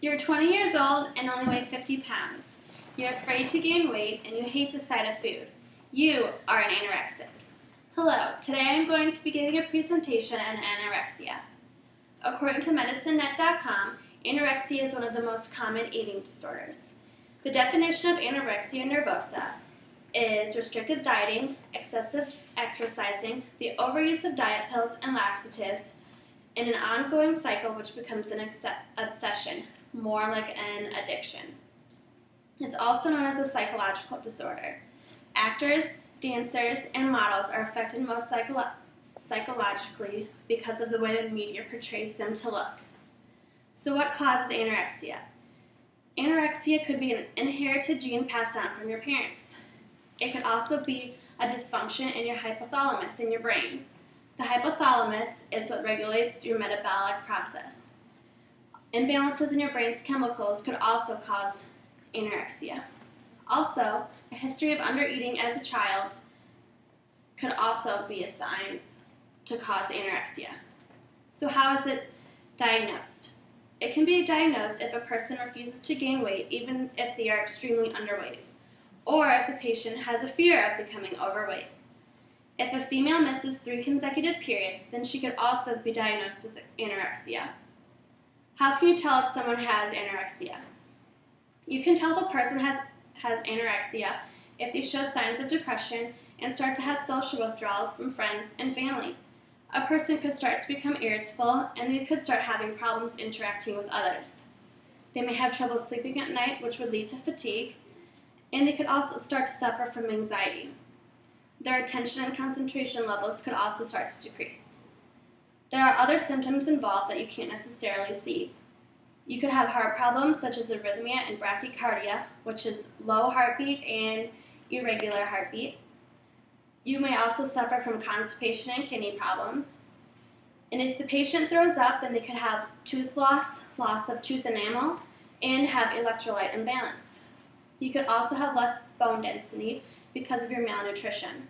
You're 20 years old and only weigh 50 pounds. You're afraid to gain weight and you hate the sight of food. You are an anorexic. Hello, today I'm going to be giving a presentation on anorexia. According to medicinenet.com, anorexia is one of the most common eating disorders. The definition of anorexia nervosa is restrictive dieting, excessive exercising, the overuse of diet pills and laxatives, and an ongoing cycle which becomes an obsession, more like an addiction. It's also known as a psychological disorder. Actors, dancers, and models are affected most psychologically because of the way the media portrays them to look. So what causes anorexia? Anorexia could be an inherited gene passed on from your parents. It could also be a dysfunction in your hypothalamus in your brain. The hypothalamus is what regulates your metabolic process. Imbalances in your brain's chemicals could also cause anorexia. Also, a history of undereating as a child could also be a sign to cause anorexia. So how is it diagnosed? It can be diagnosed if a person refuses to gain weight even if they are extremely underweight, or if the patient has a fear of becoming overweight. If a female misses 3 consecutive periods, then she could also be diagnosed with anorexia. How can you tell if someone has anorexia? You can tell if a person has anorexia if they show signs of depression and start to have social withdrawals from friends and family. A person could start to become irritable and they could start having problems interacting with others. They may have trouble sleeping at night, which would lead to fatigue, and they could also start to suffer from anxiety. Their attention and concentration levels could also start to decrease. There are other symptoms involved that you can't necessarily see. You could have heart problems such as arrhythmia and bradycardia, which is low heartbeat and irregular heartbeat. You may also suffer from constipation and kidney problems. And if the patient throws up, then they could have tooth loss, loss of tooth enamel, and have electrolyte imbalance. You could also have less bone density because of your malnutrition.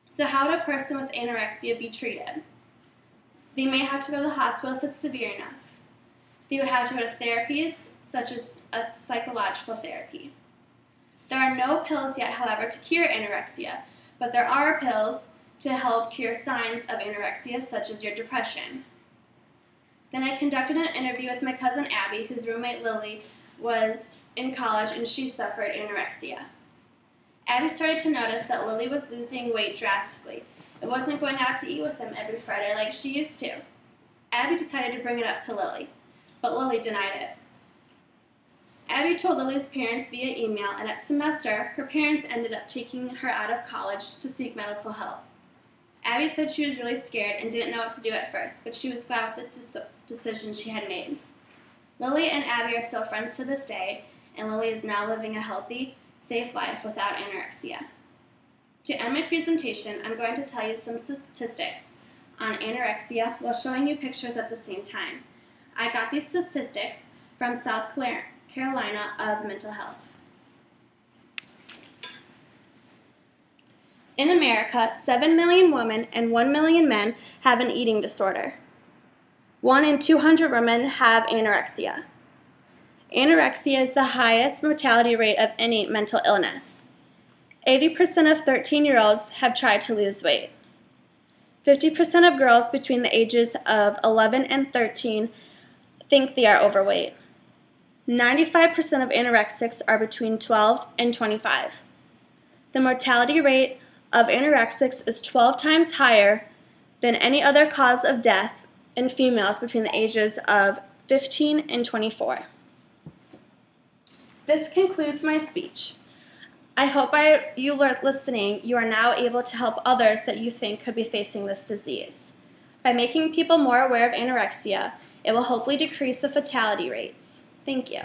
So how would a person with anorexia be treated? They may have to go to the hospital if it's severe enough. They would have to go to therapies, such as a psychological therapy. There are no pills yet, however, to cure anorexia, but there are pills to help cure signs of anorexia, such as your depression. Then I conducted an interview with my cousin Abby, whose roommate Lily was in college and she suffered anorexia. Abby started to notice that Lily was losing weight drastically. It wasn't going out to eat with them every Friday like she used to. Abby decided to bring it up to Lily, but Lily denied it. Abby told Lily's parents via email, and at semester, her parents ended up taking her out of college to seek medical help. Abby said she was really scared and didn't know what to do at first, but she was glad with the decision she had made. Lily and Abby are still friends to this day, and Lily is now living a healthy, safe life without anorexia. To end my presentation, I'm going to tell you some statistics on anorexia while showing you pictures at the same time. I got these statistics from South Carolina of Mental Health. In America, 7 million women and 1 million men have an eating disorder. 1 in 200 women have anorexia. Anorexia is the highest mortality rate of any mental illness. 80% of 13-year-olds have tried to lose weight. 50% of girls between the ages of 11 and 13 think they are overweight. 95% of anorexics are between 12 and 25. The mortality rate of anorexics is 12 times higher than any other cause of death in females between the ages of 15 and 24. This concludes my speech. I hope by you listening, you are now able to help others that you think could be facing this disease. By making people more aware of anorexia, it will hopefully decrease the fatality rates. Thank you.